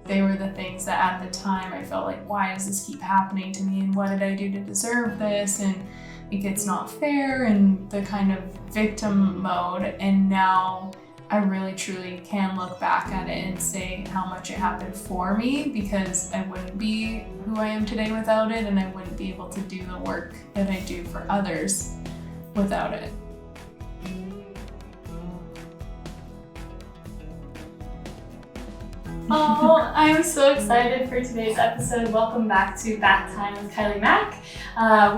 they were the things that at the time I felt like, why does this keep happening to me? And what did I do to deserve this? And like, it's not fair, and the kind of victim mode. And now I really truly can look back at it and say how much it happened for me, because I wouldn't be who I am today without it, and I wouldn't be able to do the work that I do for others without it. Oh, I'm so excited for today's episode. Welcome back to Bath Time with Kiley Mac.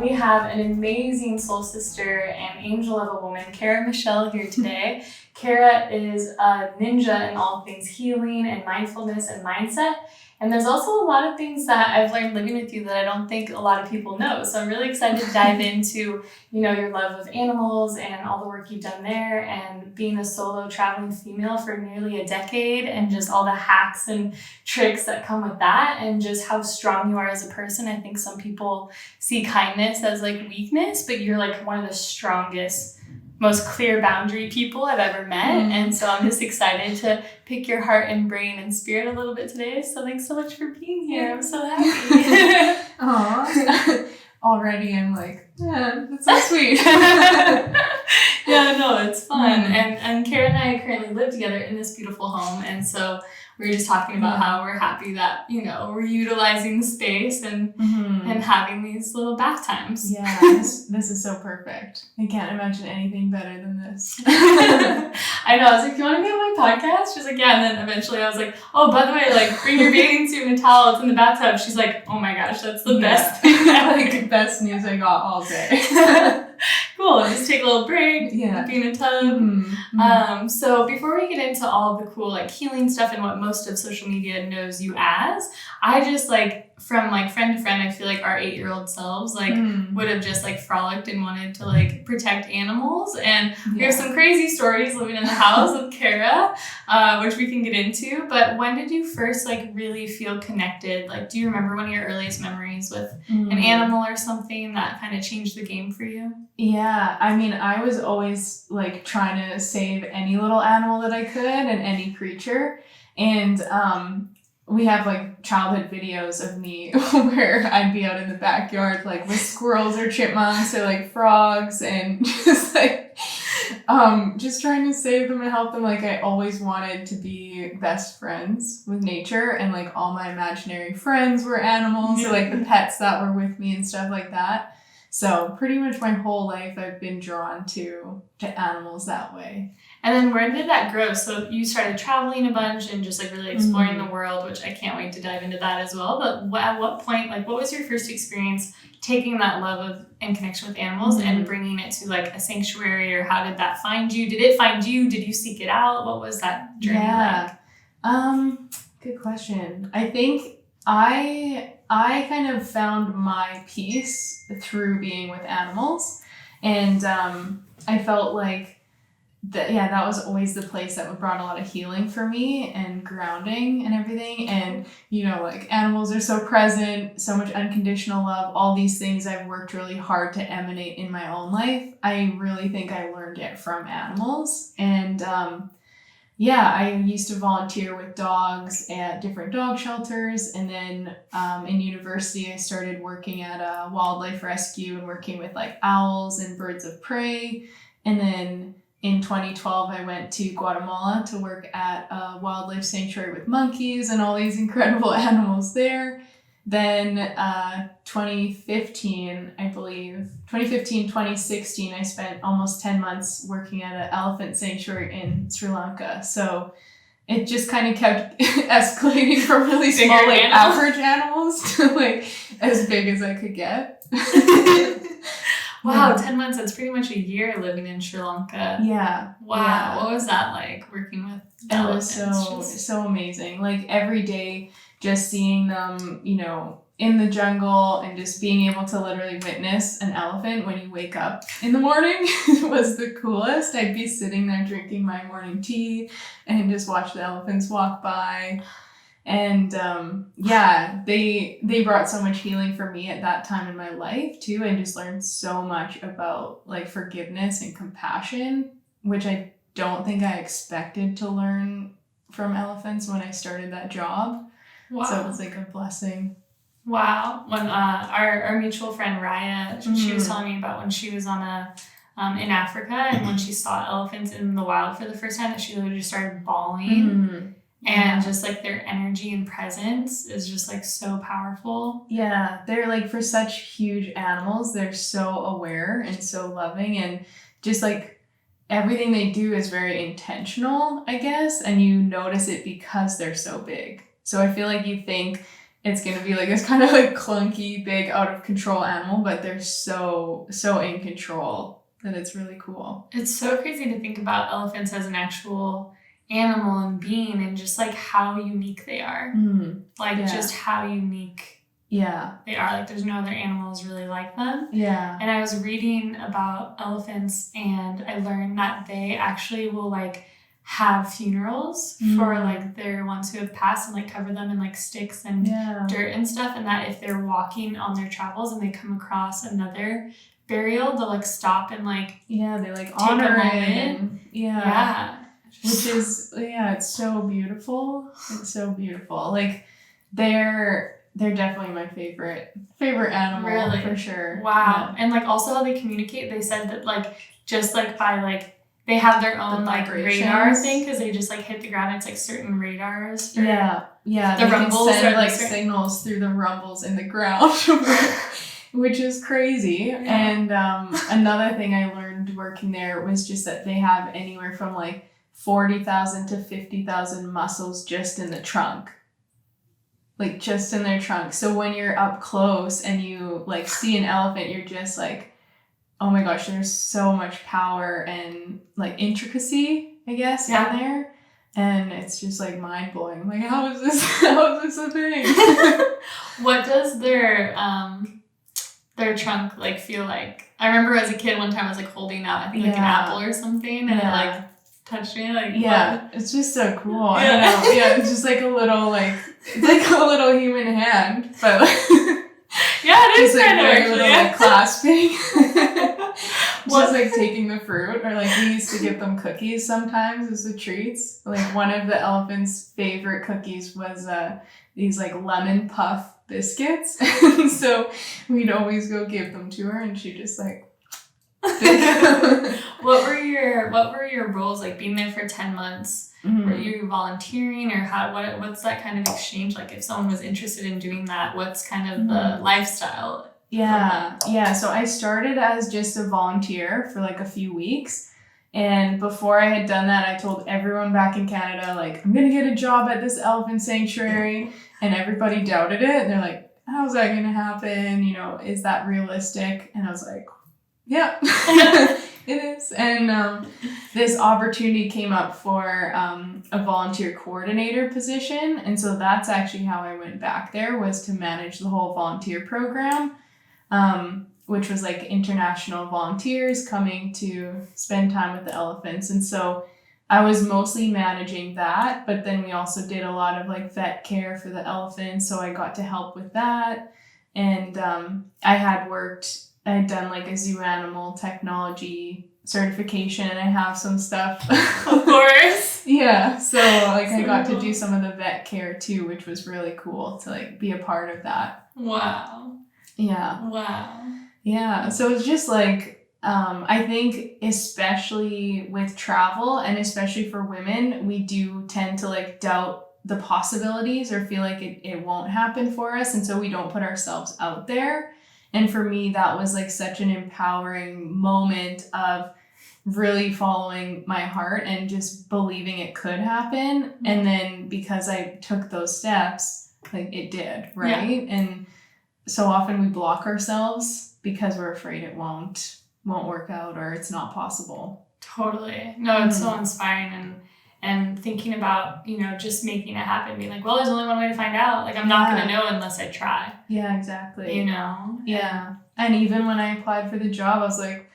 We have an amazing soul sister and angel of a woman, Kara Michelle, here today. Kara is a ninja in all things healing and mindfulness and mindset. And there's also a lot of things that I've learned living with you that I don't think a lot of people know. So I'm really excited to dive into, your love of animals and all the work you've done there, and being a solo traveling female for nearly a decade, and just all the hacks and tricks that come with that, and just how strong you are as a person. I think some people see kindness as like weakness, but you're like one of the strongest, most clear boundary people I've ever met. And so I'm just excited to pick your heart and brain and spirit a little bit today. So thanks so much for being here. I'm so happy. Aww. Already I'm like, yeah, that's so sweet. Yeah, no, it's fun. And Kara and I currently live together in this beautiful home. And so we were just talking about how we're happy that, we're utilizing the space and having these little bath times. Yeah, this is so perfect. I can't imagine anything better than this. I know. I was like, do you want to be on my podcast? She's like, yeah. And then eventually I was like, oh, by the way, like, bring your bathing suit and a towel. It's in the bathtub. She's like, oh my gosh, that's the best thing. Like, best news I got all day. Cool. Just take a little break. Yeah. Be in a tub. So before we get into all of the cool like healing stuff and what most of social media knows you as, I just from friend to friend, I feel like our 8-year-old selves would have just frolicked and wanted to protect animals. And we have some crazy stories living in the house with Kara, which we can get into. But when did you first really feel connected? Do you remember one of your earliest memories with an animal or something that kind of changed the game for you? Yeah, I mean, I was always trying to save any little animal that I could and any creature. And we have childhood videos of me where I'd be out in the backyard with squirrels or chipmunks or frogs, and just just trying to save them and help them. I always wanted to be best friends with nature, and all my imaginary friends were animals, or the pets that were with me and stuff like that. So pretty much my whole life I've been drawn to animals that way. And then where did that grow? So you started traveling a bunch and just really exploring the world, which I can't wait to dive into that as well. But at what point, what was your first experience taking that love of and connection with animals and bringing it to a sanctuary, or how did that find you? Did it find you? Did you seek it out? What was that journey like? Good question. I think I kind of found my peace through being with animals, and I felt that was always the place that brought a lot of healing for me and grounding and everything. And animals are so present, so much unconditional love, all these things I've worked really hard to emanate in my own life. I really think I learned it from animals. And I used to volunteer with dogs at different dog shelters. And then in university, I started working at a wildlife rescue and working with owls and birds of prey. And then in 2012, I went to Guatemala to work at a wildlife sanctuary with monkeys and all these incredible animals there. Then 2015, 2016, I spent almost 10 months working at an elephant sanctuary in Sri Lanka. So it just kind of kept escalating from really small, average animals to as big as I could get. Wow, 10 months, that's pretty much a year living in Sri Lanka. Yeah. Wow. Yeah. What was that like, working with elephants? It was so amazing. Every day, just seeing them, in the jungle, and just being able to literally witness an elephant when you wake up in the morning was the coolest. I'd be sitting there drinking my morning tea and just watch the elephants walk by. And they brought so much healing for me at that time in my life too. I just learned so much about forgiveness and compassion, which I don't think I expected to learn from elephants when I started that job. Wow. So it's like a blessing. Wow. When our mutual friend Raya, she was telling me about when she was on in Africa, and when she saw elephants in the wild for the first time, that she literally just started bawling. And just like their energy and presence is just like so powerful. Yeah, they're like, for such huge animals, they're so aware and so loving, and just like everything they do is very intentional, I guess, and you notice it because they're so big. So I feel like you think it's gonna be like this kind of like clunky, big, out of control animal, but they're so in control that it's really cool. It's so crazy to think about elephants as an actual animal and being, and just like how unique they are. Just how unique they are. Like there's no other animals really like them. And I was reading about elephants, and I learned that they actually will like have funerals for like their ones who have passed, and like cover them in like sticks and dirt and stuff, and that if they're walking on their travels and they come across another burial, they'll like stop and like they like honor it. And, which is, it's so beautiful. It's so beautiful. Like, they're definitely my favorite animal. Really? For sure. Wow. And like also how they communicate, they said that like just like by like they have their own like radar thing, because they just like hit the ground. It's like certain radars. The rumbles can send like signals through the rumbles in the ground, which is crazy. And another thing I learned working there was just that they have anywhere from like 40,000 to 50,000 muscles just in the trunk. Like just in their trunk. So when you're up close and you like see an elephant, you're just like, oh my gosh, there's so much power and like intricacy, I guess, in there. And it's just like mind blowing. Like, how is this a thing? What does their trunk like feel like? I remember as a kid one time I was like holding out, I think like an apple or something, and it like touched me, like it's just so cool. I don't know. It's just like a little it's like a little human hand, but like it is just kind like of very actually, little like clasping. Just like taking the fruit, or like we used to give them cookies sometimes as the treats. Like one of the elephant's favorite cookies was these like lemon puff biscuits, and so we'd always go give them to her, and she just like. What were your roles like being there for 10 months? Were you volunteering, or what's that kind of exchange like? If someone was interested in doing that, what's kind of the lifestyle? So I started as just a volunteer for like a few weeks, and before I had done that, I told everyone back in Canada, like, I'm gonna get a job at this elephant sanctuary, and everybody doubted it, and they're like, how's that gonna happen? Is that realistic? And I was like, yeah, it is. And this opportunity came up for a volunteer coordinator position. And so that's actually how I went back there, was to manage the whole volunteer program, which was like international volunteers coming to spend time with the elephants. And so I was mostly managing that, but then we also did a lot of like vet care for the elephants. So I got to help with that. And I had done like a zoo animal technology certification, and I have some stuff. Of course. So like I got to do some of the vet care too, which was really cool to like be a part of that. Wow. So it's just like I think especially with travel, and especially for women, we do tend to like doubt the possibilities or feel like it won't happen for us, and so we don't put ourselves out there. And for me, that was like such an empowering moment of really following my heart and just believing it could happen. And then because I took those steps, like it did, right? And so often we block ourselves because we're afraid it won't work out, or it's not possible. Totally. No, it's so inspiring, and thinking about, just making it happen, being like, well, there's only one way to find out. Like, I'm not going to know unless I try. Yeah, exactly. Yeah. And even when I applied for the job, I was like,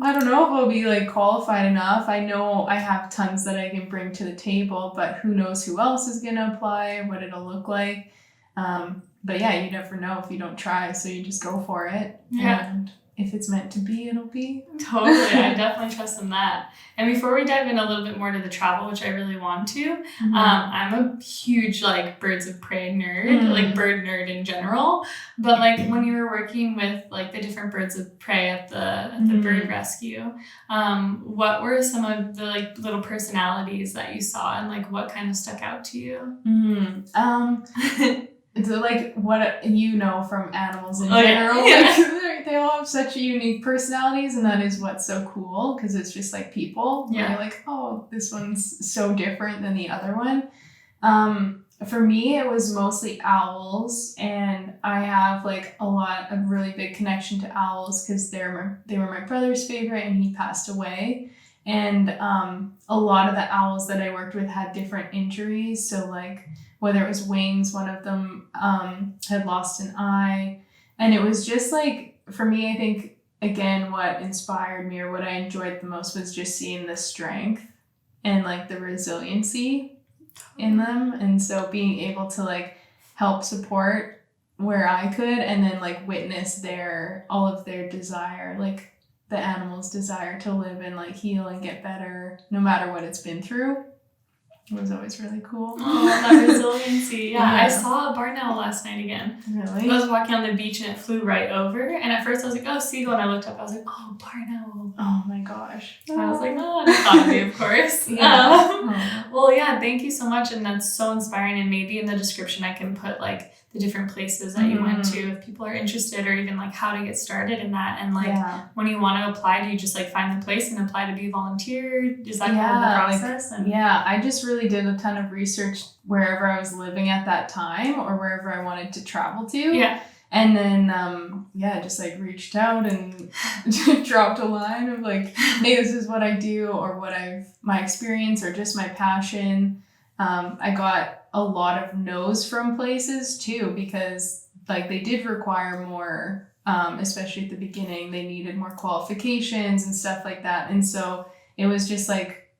I don't know if I'll be like qualified enough. I know I have tons that I can bring to the table, but who knows who else is going to apply, what it'll look like. But you never know if you don't try. So you just go for it. Yeah. And if it's meant to be, it'll be. Totally. I definitely trust in that. And before we dive in a little bit more to the travel, which I really want to, I'm a huge like birds of prey nerd, like bird nerd in general. But like when you were working with like the different birds of prey at the bird rescue, what were some of the like little personalities that you saw, and like what kind of stuck out to you? It's like what you know from animals in Oh, general. yeah. Like, they all have such unique personalities, and that is what's so cool, because it's just like people. Yeah. You're like, oh, this one's so different than the other one. For me, it was mostly owls, and I have like a really big connection to owls because they were my brother's favorite, and he passed away. And a lot of the owls that I worked with had different injuries. So like whether it was wings, one of them had lost an eye. And it was just like, for me, I think, again, what inspired me or what I enjoyed the most was just seeing the strength and like the resiliency in them. And so being able to like help support where I could, and then like witness all of their desire, like the animal's desire to live and like heal and get better no matter what it's been through. It was always really cool. Oh, that resiliency. Yeah, I saw a barn owl last night again. Really? I was walking on the beach and it flew right over. And at first I was like, oh, seagull. And I looked up, I was like, oh, barn owl. Oh my gosh. And I was like, oh, and I thought of you, of course. Well, yeah, thank you so much. And that's so inspiring. And maybe in the description I can put like the different places that you went to if people are interested, or even like how to get started in that. And like when you want to apply, do you just like find the place and apply to be a volunteer? Is that kind of the process? I just really did a ton of research wherever I was living at that time or wherever I wanted to travel to. Yeah. And then, just like reached out and dropped a line of like, hey, this is what I do, or my experience, or just my passion. I got a lot of no's from places too, because like they did require more, especially at the beginning, they needed more qualifications and stuff like that. And so it was just like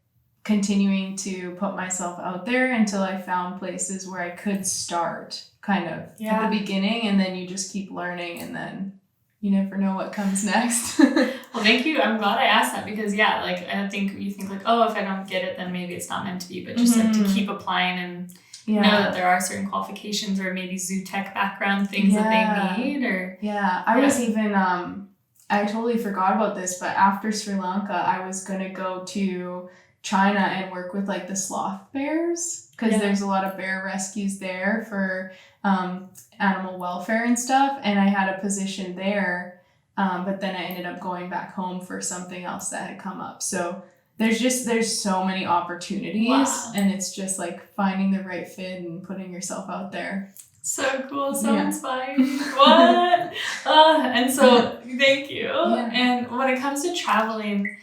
continuing to put myself out there until I found places where I could start kind of at the beginning, and then you just keep learning, and then you never know what comes next. Well, thank you. I'm glad I asked that, because like I think you think like, oh, if I don't get it, then maybe it's not meant to be, but just like to keep applying and know that there are certain qualifications, or maybe zoo tech background things that they need, or I was even I totally forgot about this, but after Sri Lanka I was gonna go to China and work with like the sloth bears, because there's a lot of bear rescues there for animal welfare and stuff, and I had a position there, but then I ended up going back home for something else that had come up. So there's so many opportunities, and it's just like finding the right fit and putting yourself out there. So cool, so inspiring. What? And so thank you. And when it comes to traveling,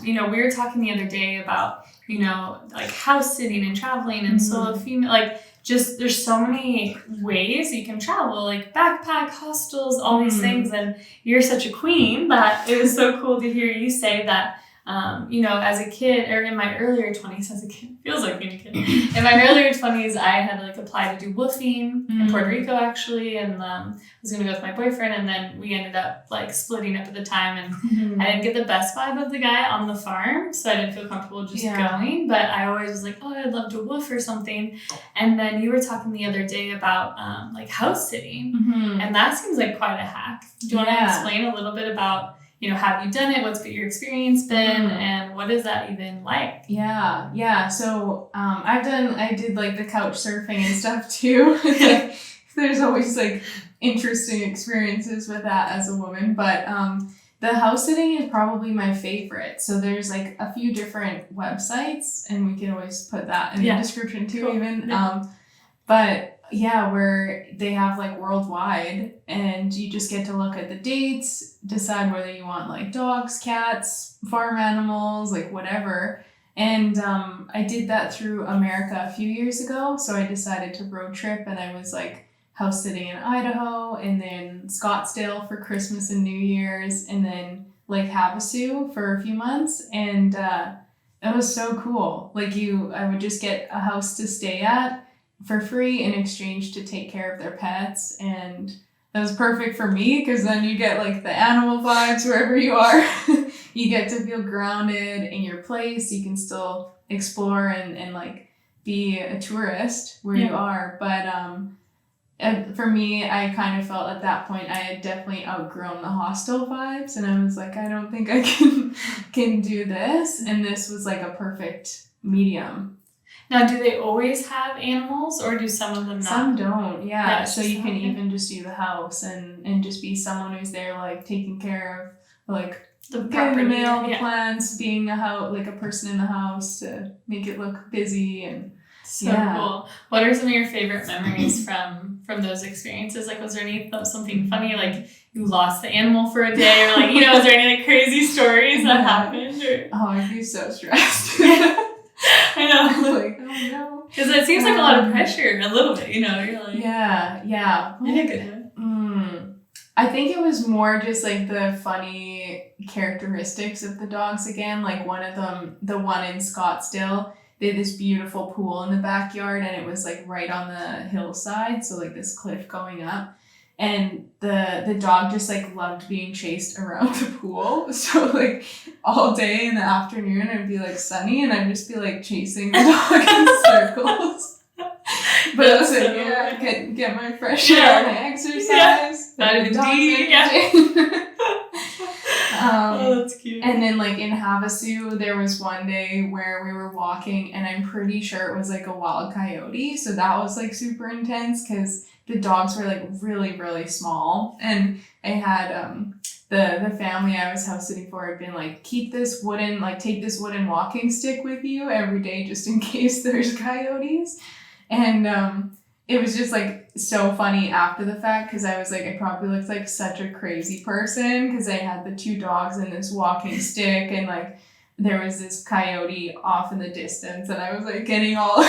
we were talking the other day about, like house sitting and traveling and solo female, like just there's so many ways you can travel, like backpack, hostels, all these things. And you're such a queen that it was so cool to hear you say that, as a kid, or in my earlier 20s, as a kid, feels like being a kid. In my earlier 20s, I had like applied to do woofing in Puerto Rico actually, and was gonna go with my boyfriend, and then we ended up like splitting up at the time, and I didn't get the best vibe of the guy on the farm, so I didn't feel comfortable just going. But I always was like, oh, I'd love to woof or something. And then you were talking the other day about like house sitting, and that seems like quite a hack. Do you want to explain a little bit about, have you done it? What's your experience been? And what is that even like? Yeah. So I did like the couch surfing and stuff too. There's always like interesting experiences with that as a woman. But the house sitting is probably my favorite. So there's like a few different websites, and we can always put that in the description too, even. Where they have like worldwide, and you just get to look at the dates, decide whether you want like dogs, cats, farm animals, like whatever. And I did that through America a few years ago. So I decided to road trip, and I was like house sitting in Idaho, and then Scottsdale for Christmas and New Year's, and then Lake Havasu for a few months. And it was so cool. Like I would just get a house to stay at for free in exchange to take care of their pets. And that was perfect for me because then you get like the animal vibes wherever you are. You get to feel grounded in your place. You can still explore and like be a tourist where you are. But and for me, I kind of felt at that point I had definitely outgrown the hostel vibes, and I was like, I don't think I can do this. And this was like a perfect medium. Now, do they always have animals, or do some of them not? Some don't, yeah. That's So you can okay. even just do the house and just be someone who's there, like taking care of like The getting the property, mail, the yeah. plants, being a house, like a person in the house to make it look busy and. So cool. What are some of your favorite memories from those experiences? Like, was there something funny, like you lost the animal for a day, or like, you know, is there any like crazy stories that happened? Or... Oh, I'd be so stressed. I know. Like, oh no. Because it seems like a lot of pressure, a little bit, you know, you're like... Yeah. In a good way. I think it was more just like the funny characteristics of the dogs again. Like one of them, the one in Scottsdale, they had this beautiful pool in the backyard and it was like right on the hillside. So like this cliff going up. And the dog just like loved being chased around the pool. So like all day in the afternoon it'd be like sunny and I'd just be like chasing the dog in circles. But I was like, get my fresh air and exercise. Vitamin D. Oh, that's cute. And then like in Havasu, there was one day where we were walking and I'm pretty sure it was like a wild coyote. So that was like super intense because the dogs were like really, really small. And I had the family I was house sitting for had been like, take this wooden walking stick with you every day just in case there's coyotes. And it was just like so funny after the fact because I was like, I probably looked like such a crazy person because I had the two dogs and this walking stick and like there was this coyote off in the distance and I was like getting all all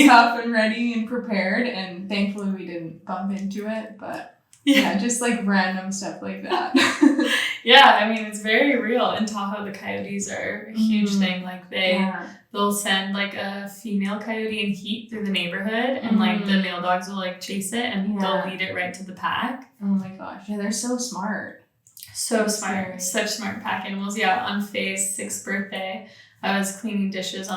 tough and ready and prepared, and thankfully we didn't bump into it, but yeah, just like random stuff like that. Yeah, I mean, it's very real. In Tahoe, the coyotes are a huge thing. Like they'll send like a female coyote in heat through the neighborhood and like the male dogs will like chase it and they'll lead it right to the pack. Oh my gosh. Yeah, they're so smart. So smart. Such smart pack animals. Yeah, on Faye's 6th birthday, I was cleaning dishes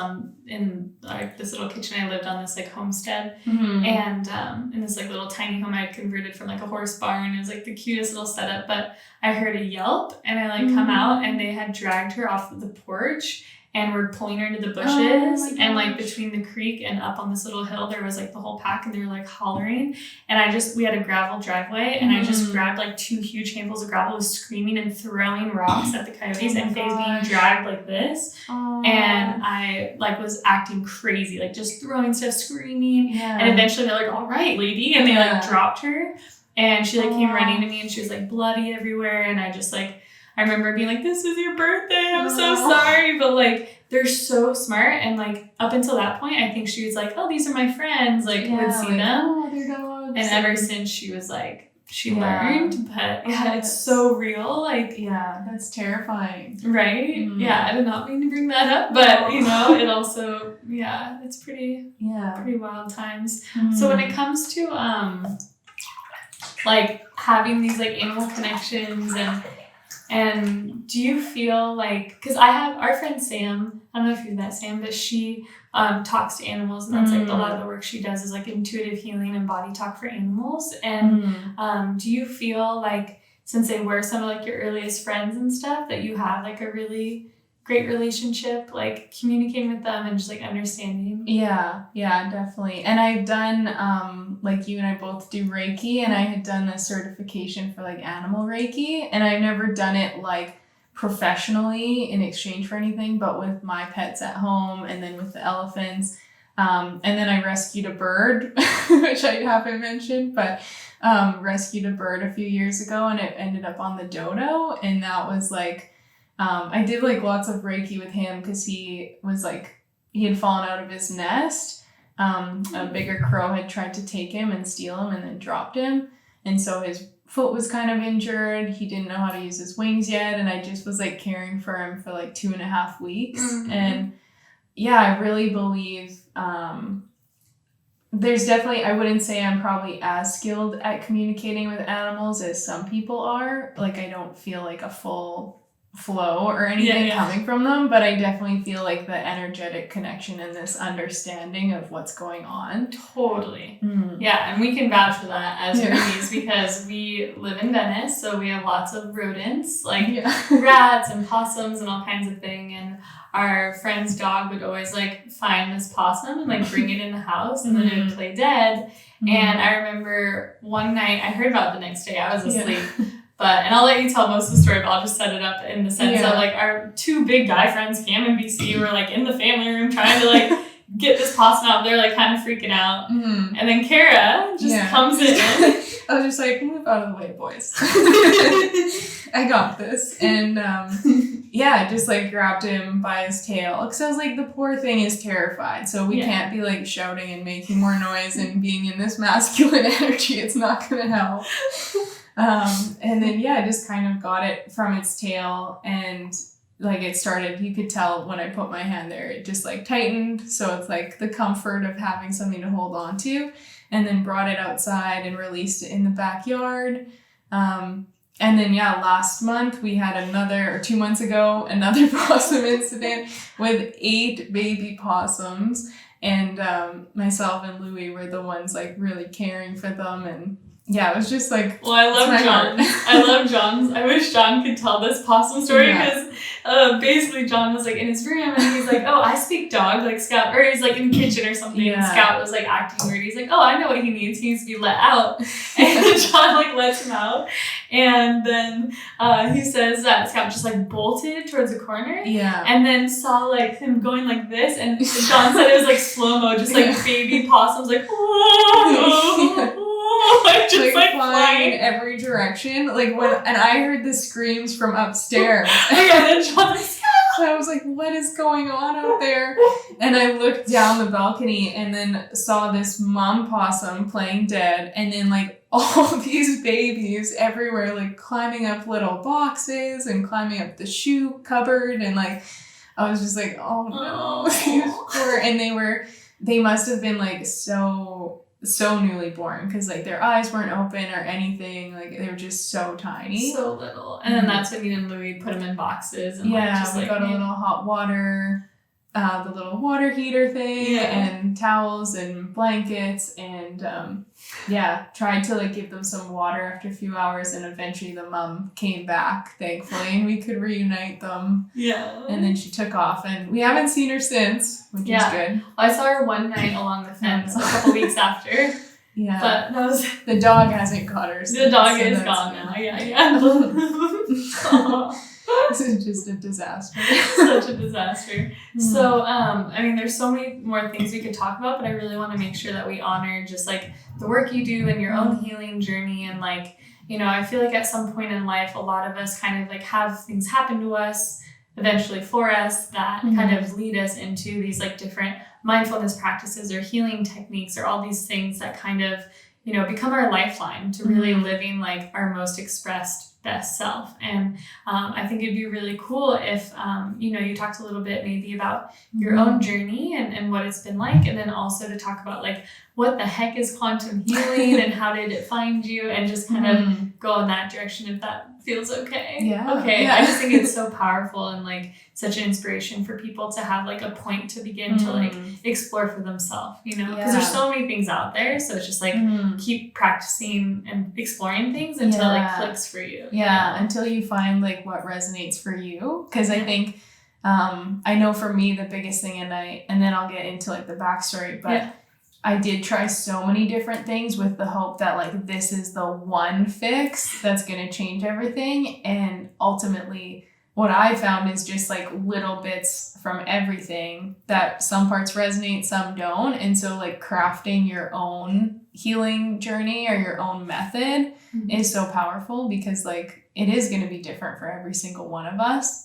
in like this little kitchen. I lived on this like homestead, and in this like little tiny home I had converted from like a horse barn. It was like the cutest little setup. But I heard a yelp, and I like come out, and they had dragged her off of the porch and were pulling her into the bushes, and like between the creek and up on this little hill, there was like the whole pack, and they were like hollering. And we had a gravel driveway, and I just grabbed like 2 huge handfuls of gravel, was screaming and throwing rocks at the coyotes, and Faye's being dragged like this. And I like was acting crazy, like just throwing stuff, screaming. And eventually they're like, all right, lady. And they like dropped her, and she like came running to me, and she was like bloody everywhere. And I just like, I remember being like, this is your birthday, I'm so sorry. But like, they're so smart. And like, up until that point, I think she was like, oh, these are my friends. Like, would see them. Oh, they're dogs. And ever since she was like, she learned. But it's so real. Like, that's terrifying. Right? Yeah, I did not mean to bring that up. But, you know, it also, it's pretty wild times. So when it comes to, like, having these, like, animal connections and do you feel like, because I have our friend Sam, I don't know if you've met Sam, but she talks to animals, and that's like a lot of the work she does is like intuitive healing and body talk for animals. And do you feel like, since they were some of like your earliest friends and stuff, that you have like a really great relationship, like communicating with them and just like understanding? Yeah, definitely. And I've done, like you and I both do Reiki, and I had done a certification for like animal Reiki, and I've never done it like professionally in exchange for anything, but with my pets at home and then with the elephants. And then I rescued a bird, which I haven't mentioned, but rescued a bird a few years ago, and it ended up on the dodo, and that was like, I did like lots of Reiki with him because he had fallen out of his nest. A bigger crow had tried to take him and steal him and then dropped him. And so his foot was kind of injured. He didn't know how to use his wings yet. And I just was like caring for him for like 2.5 weeks. And I really believe there's definitely, I wouldn't say I'm probably as skilled at communicating with animals as some people are. Like, I don't feel like a full flow or anything coming from them, but I definitely feel like the energetic connection and this understanding of what's going on. Totally. Yeah, and we can vouch for that as roadies because we live in Venice, so we have lots of rodents, like rats and possums and all kinds of things, and our friend's dog would always like find this possum and like bring it in the house and then it would play dead. And I remember one night, I heard about it the next day, I was asleep. And I'll let you tell most of the story, but I'll just set it up in the sense that like our two big guy friends, Cam and BC, were like in the family room trying to like get this possum out. They're like kind of freaking out. And then Kara just comes in. I was just like, move out of the way, boys. I got this. And just like grabbed him by his tail. Because I was like, the poor thing is terrified. So we can't be like shouting and making more noise and being in this masculine energy. It's not going to help. And then, just kind of got it from its tail and like it started, you could tell when I put my hand there, it just like tightened. So it's like the comfort of having something to hold on to, and then brought it outside and released it in the backyard. And then, last month we had 2 months ago, another possum incident with 8 baby possums. And myself and Louie were the ones like really caring for them. And it was just like, well, I love John. I love John's. I wish John could tell this possum story because basically John was like in his room and he's like, oh, I speak dog, like Scout, or he's like in the kitchen or something. And Scout was like acting weird. He's like, oh, I know what he needs. He needs to be let out. And John like lets him out. And then he says that Scout just like bolted towards the corner. And then saw like him going like this. And John said it was like slow-mo, just like baby possums like, whoa. Like just like flying in every direction. Like and I heard the screams from upstairs. Then John I was like, what is going on out there? And I looked down the balcony and then saw this mom possum playing dead, and then like all these babies everywhere, like climbing up little boxes and climbing up the shoe cupboard, and like I was just like, oh no. And they must have been like so newly born because like their eyes weren't open or anything, like they were just so tiny, so little. And then that's when you and Louie put them in boxes and we got a little hot water, the little water heater thing and towels and blankets, and tried to like give them some water after a few hours, and eventually the mom came back, thankfully, and we could reunite them. And then she took off, and we haven't seen her since, which is good. I saw her one night along the fence a couple weeks after. But that was... The dog hasn't got her since. The dog is gone now. This is just a disaster. Such a disaster. So, I mean, there's so many more things we could talk about, but I really want to make sure that we honor just like the work you do and your own healing journey. And like, you know, I feel like at some point in life, a lot of us kind of like have things happen to us eventually for us that kind of lead us into these like different mindfulness practices or healing techniques or all these things that kind of, you know, become our lifeline to really living like our most expressed best self. And I think it'd be really cool if, you know, you talked a little bit maybe about your own journey and what it's been like, and then also to talk about like what the heck is quantum healing and how did it find you, and just kind of go in that direction if that feels okay. I just think it's so powerful and like such an inspiration for people to have like a point to begin to like explore for themselves, you know, because there's so many things out there. So it's just like keep practicing and exploring things until it like clicks for you. Until you find like what resonates for you. Because I think I know for me the biggest thing, and then I'll get into like the backstory, but I did try so many different things with the hope that like this is the one fix that's going to change everything. And ultimately what I found is just like little bits from everything that some parts resonate, some don't. And so like crafting your own healing journey or your own method is so powerful, because like it is going to be different for every single one of us.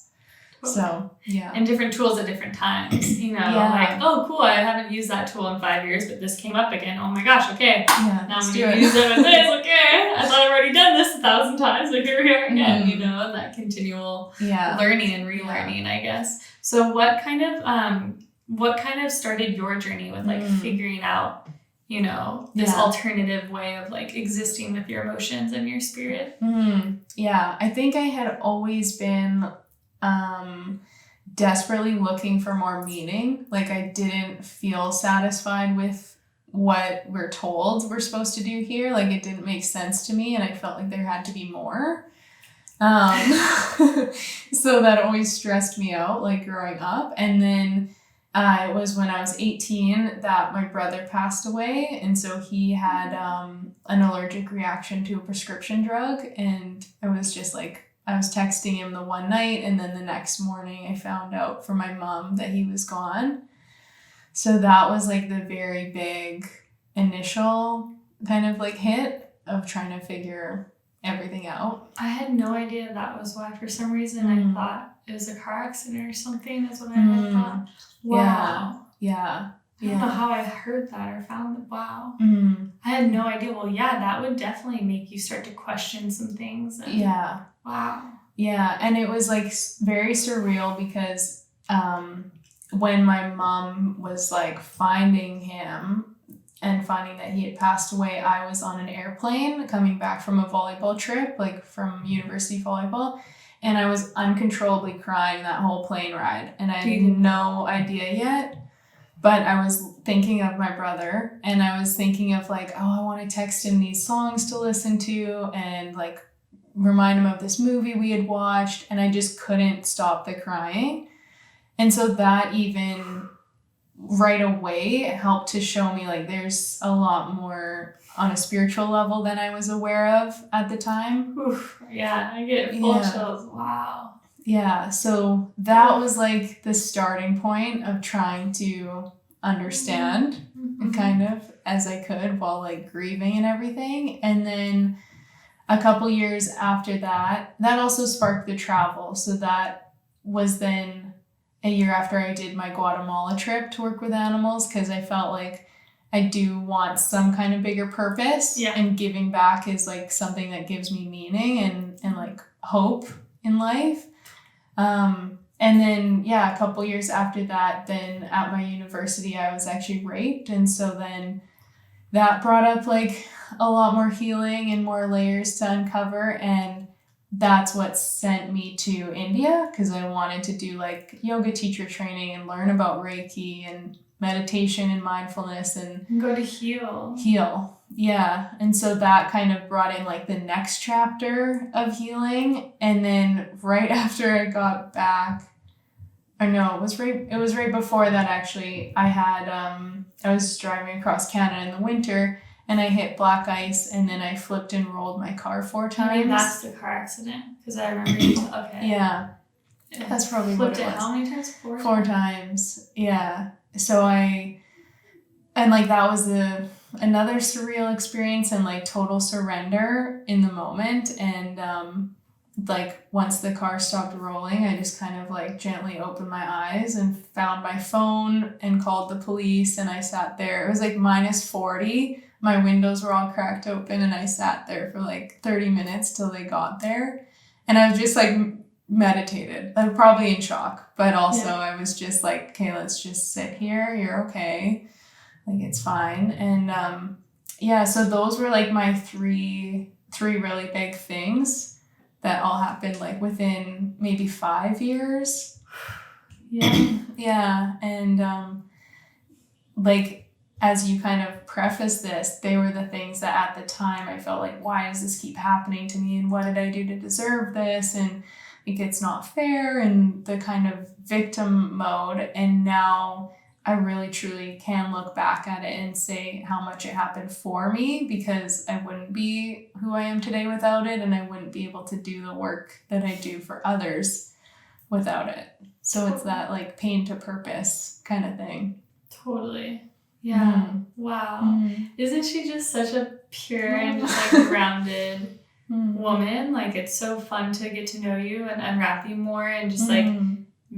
So, and different tools at different times, you know, like, oh, cool, I haven't used that tool in 5 years, but this came up again. Oh my gosh, okay. Now I'm going to use it with this. Okay. I thought I've already done this 1,000 times, but here we are again, you know, and that continual learning and relearning, I guess. So what kind of started your journey with like figuring out, you know, this alternative way of like existing with your emotions and your spirit. Yeah, I think I had always been desperately looking for more meaning. Like I didn't feel satisfied with what we're told we're supposed to do here. Like it didn't make sense to me, and I felt like there had to be more. So that always stressed me out, like growing up. And then it was when I was 18 that my brother passed away, and so he had an allergic reaction to a prescription drug, and I was just like, I was texting him the one night, and then the next morning I found out from my mom that he was gone. So that was like the very big initial kind of like hit of trying to figure everything out. I had no idea that was why. For some reason I thought it was a car accident or something, is what I had thought. Wow. Yeah. I don't know how I heard that or found it. Wow. I had no idea. Well, yeah, that would definitely make you start to question some things. And, yeah. Wow. Yeah, and it was like very surreal because when my mom was like finding him and finding that he had passed away, I was on an airplane coming back from a volleyball trip, like from university volleyball, and I was uncontrollably crying that whole plane ride, and I had no idea yet. But I was thinking of my brother, and I was thinking of like, oh, I want to text him these songs to listen to and like remind him of this movie we had watched, and I just couldn't stop the crying. And so that even right away helped to show me like there's a lot more on a spiritual level than I was aware of at the time. Oof, yeah, I get full chills. Wow. Yeah, so that was like the starting point of trying to understand kind of as I could while like grieving and everything. And then a couple years after that also sparked the travel. So that was then a year after I did my Guatemala trip to work with animals, because I felt like I do want some kind of bigger purpose, and giving back is like something that gives me meaning and like hope in life. And then, a couple years after that, then at my university, I was actually raped. And so then that brought up like a lot more healing and more layers to uncover. And that's what sent me to India, because I wanted to do like yoga teacher training and learn about Reiki and meditation and mindfulness and go to heal. Yeah. And so that kind of brought in like the next chapter of healing. And then right after I got back, or no, it was right before that actually, I had, I was driving across Canada in the winter and I hit black ice, and then I flipped and rolled my car 4 times. I mean, that's the car accident, because I remember you okay. Yeah. That's probably what it was. How many times? 4 times? 4 times. Yeah. So that was another surreal experience and like total surrender in the moment. And like once the car stopped rolling, I just kind of like gently opened my eyes and found my phone and called the police, and I sat there. It was like -40. My windows were all cracked open, and I sat there for like 30 minutes till they got there. And I was just like meditated. I'm probably in shock, but also I was just like, okay, let's just sit here. You're okay. Like, it's fine. And so those were like my three really big things that all happened like within maybe 5 years. Yeah. And like, as you kind of preface this, they were the things that at the time I felt like, why does this keep happening to me? And what did I do to deserve this? And like, it's not fair, and the kind of victim mode. And now I really truly can look back at it and say how much it happened for me, because I wouldn't be who I am today without it, and I wouldn't be able to do the work that I do for others without it. So it's that like pain to purpose kind of thing. Totally. Yeah. Wow. Isn't she just such a pure and just like grounded woman? Like, it's so fun to get to know you and unwrap you more and just like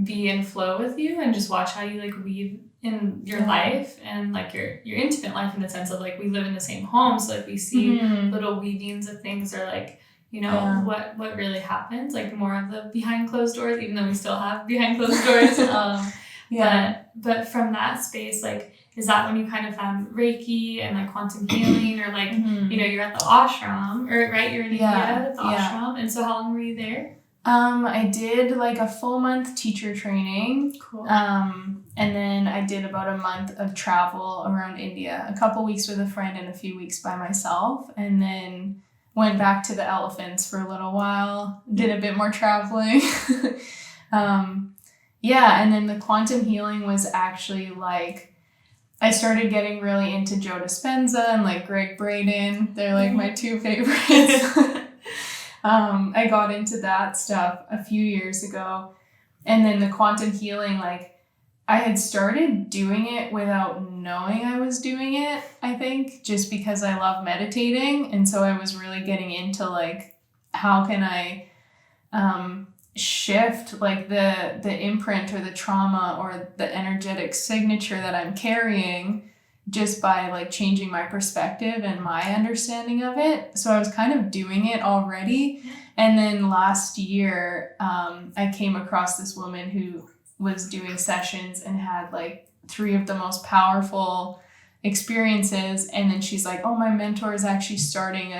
be in flow with you and just watch how you like weave in your life and like your intimate life, in the sense of like we live in the same home, so like we see little weavings of things, or like, you know, what really happens, like more of the behind closed doors, even though we still have behind closed doors. But from that space, like, is that when you kind of found Reiki and like quantum healing, or like, you know, you're at the ashram, or right, you're in India at the ashram. And so how long were you there? I did like a full month teacher training. Cool. And then I did about a month of travel around India, a couple weeks with a friend and a few weeks by myself. And then went back to the elephants for a little while, did a bit more traveling. And then the quantum healing was actually like, I started getting really into Joe Dispenza and like Greg Braden. They're like my two favorites. I got into that stuff a few years ago. And then the quantum healing, like I had started doing it without knowing I was doing it, I think, just because I love meditating. And so I was really getting into like, how can I shift like the imprint or the trauma or the energetic signature that I'm carrying just by like changing my perspective and my understanding of it. So I was kind of doing it already. And then last year, I came across this woman who was doing sessions and had like 3 of the most powerful experiences. And then she's like, oh, my mentor is actually starting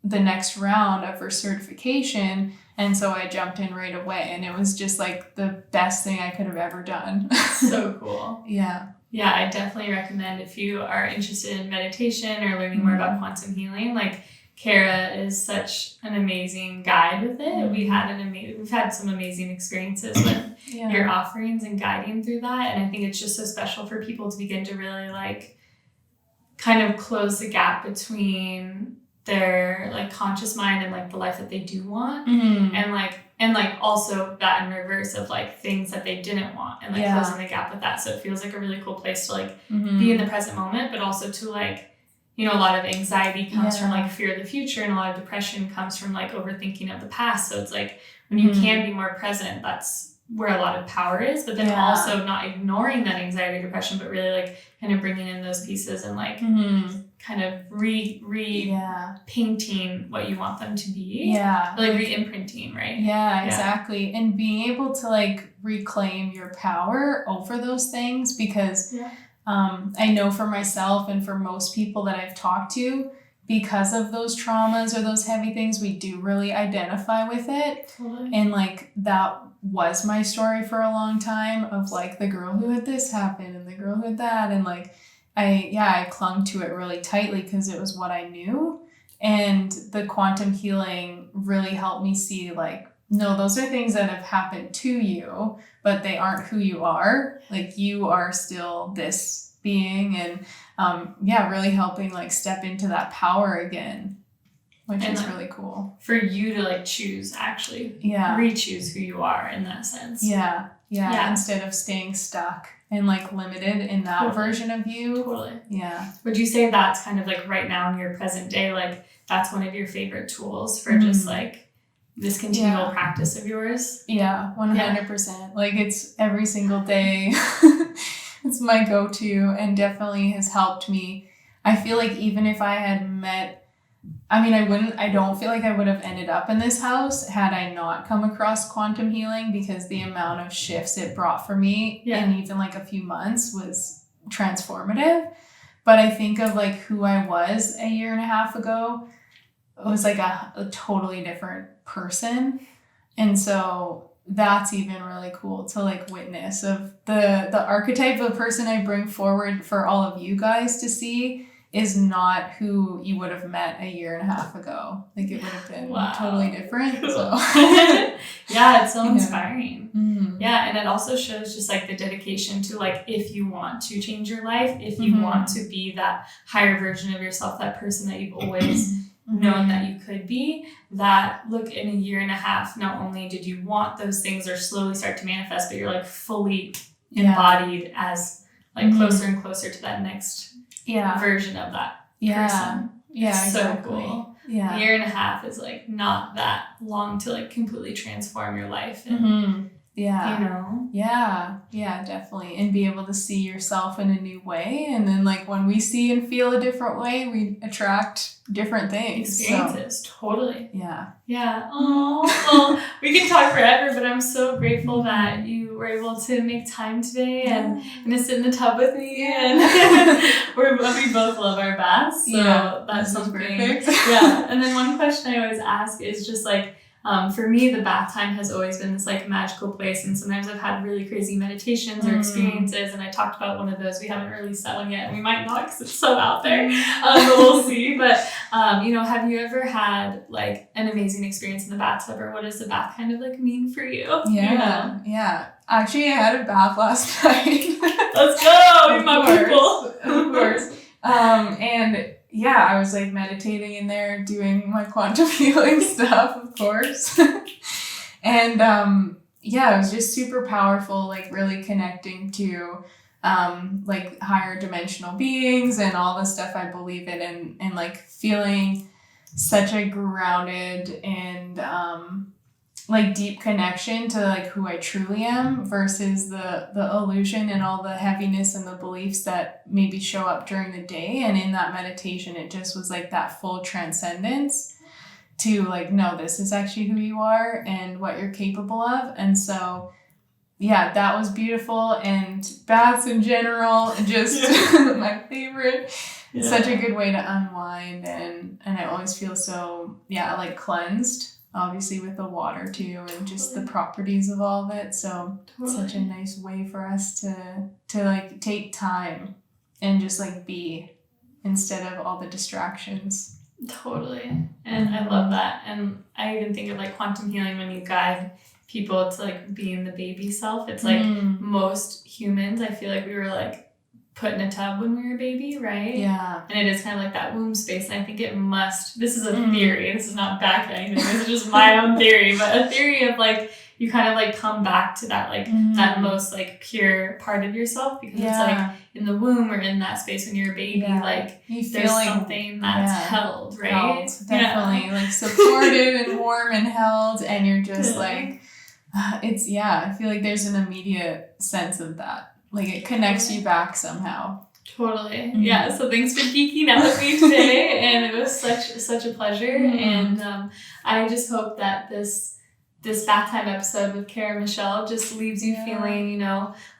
the next round of her certification. And so I jumped in right away, and it was just like the best thing I could have ever done. So cool. Yeah. Yeah, I definitely recommend, if you are interested in meditation or learning more about quantum healing, like Kara is such an amazing guide with it. We've had some amazing experiences with your offerings and guiding through that. And I think it's just so special for people to begin to really like kind of close the gap between their like conscious mind and like the life that they do want, and like also that in reverse of like things that they didn't want, and like closing the gap with that. So it feels like a really cool place to like be in the present moment, but also to like, you know, a lot of anxiety comes from like fear of the future, and a lot of depression comes from like overthinking of the past. So it's like when you can be more present, that's where a lot of power is, but then also not ignoring that anxiety or depression, but really like kind of bringing in those pieces and like kind of painting what you want them to be. Yeah. Like re-imprinting, right? Yeah, exactly. And being able to like reclaim your power over those things, because I know for myself and for most people that I've talked to, because of those traumas or those heavy things, we do really identify with it. Totally. And like that was my story for a long time, of like the girl who had this happen and the girl who had that, and like I clung to it really tightly because it was what I knew. And the quantum healing really helped me see like, no, those are things that have happened to you, but they aren't who you are. Like you are still this being, and really helping like step into that power again, which is really cool. For you to like choose, actually re-choose who you are in that sense. Yeah. Instead of staying stuck and like limited in that version of you. Totally. Yeah. Would you say that's kind of like right now in your present day, like that's one of your favorite tools for just like this continual practice of yours? Yeah, 100%. Like it's every single day. It's my go-to, and definitely has helped me. I feel like even if I had I don't feel like I would have ended up in this house had I not come across quantum healing, because the amount of shifts it brought for me in even like a few months was transformative. But I think of like who I was a year and a half ago, it was like a totally different person. And so that's even really cool to like witness of the archetype of person I bring forward for all of you guys to see is not who you would have met a year and a half ago. Like it would have been totally different. Cool. So yeah, it's so inspiring. Yeah, and it also shows just like the dedication to like, if you want to change your life, if you want to be that higher version of yourself, that person that you've always known that you could be, that look, in a year and a half, not only did you want those things or slowly start to manifest, but you're like fully embodied as like closer and closer to that next version of that person. Yeah, exactly. So cool. Yeah. A year and a half is like not that long to like completely transform your life. And, yeah. You know? Yeah, definitely. And be able to see yourself in a new way. And then like when we see and feel a different way, we attract different things. Experiences. So. Totally. Yeah. Yeah. Oh, well, we can talk forever, but I'm so grateful that you were able to make time today and to sit in the tub with me. And we both love our baths. So that's something. Perfect. Yeah. And then one question I always ask is just like, for me, the bath time has always been this like magical place, and sometimes I've had really crazy meditations or experiences, and I talked about one of those. We haven't released that one yet, and we might not because it's so out there, but we'll see. But have you ever had like an amazing experience in the bathtub, or what does the bath kind of like mean for you? Yeah. Actually, I had a bath last night. Let's go, you my people. Of course. And yeah, I was like meditating in there, doing my quantum healing stuff, of course. And it was just super powerful, like really connecting to like higher dimensional beings and all the stuff I believe in, and like feeling such a grounded and like deep connection to like who I truly am versus the illusion and all the heaviness and the beliefs that maybe show up during the day. And in that meditation, it just was like that full transcendence to like, no, this is actually who you are and what you're capable of. And so yeah, that was beautiful. And baths in general, just my favorite. It's such a good way to unwind, and I always feel so like cleansed, obviously with the water too, and just the properties of all of it. So it's such a nice way for us to like take time and just like be instead of all the distractions. Totally. And I love that. And I even think of like quantum healing when you guide people to like being the baby self. It's like most humans, I feel like we were like put in a tub when we were a baby, right? Yeah. And it is kind of like that womb space. And I think it must, this is a theory, this is not back anything, this is just my own theory, but a theory of like, you kind of like come back to that, like that most like pure part of yourself, because it's like in the womb or in that space when you're a baby, like there's something that's held, right? Definitely like supported and warm and held, and you're just like, I feel like there's an immediate sense of that. Like it connects you back somehow. Totally. Yeah. So thanks for geeking out with me today, and it was such a pleasure. And I just hope that this bath time episode with Kara and Michelle just leaves you feeling,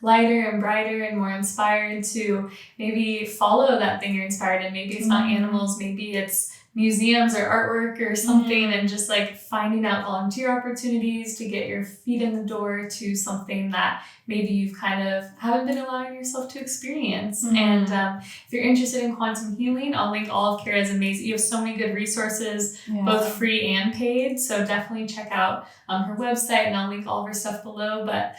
lighter and brighter and more inspired to maybe follow that thing you're inspired in. Maybe it's not animals, maybe it's museums or artwork or something, and just like finding out volunteer opportunities to get your feet in the door to something that maybe you've kind of haven't been allowing yourself to experience. And if you're interested in quantum healing, I'll link all of Kara's amazing, you have so many good resources, both free and paid, so definitely check out her website, and I'll link all of her stuff below. But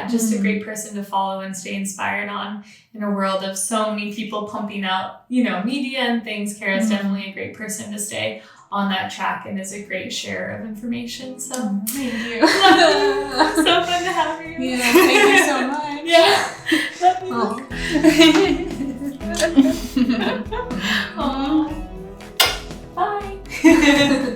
just a great person to follow and stay inspired on in a world of so many people pumping out media and things. Kara's definitely a great person to stay on that track and is a great sharer of information. So thank you. So fun to have you. Yeah, thank you so much. Love you. Bye.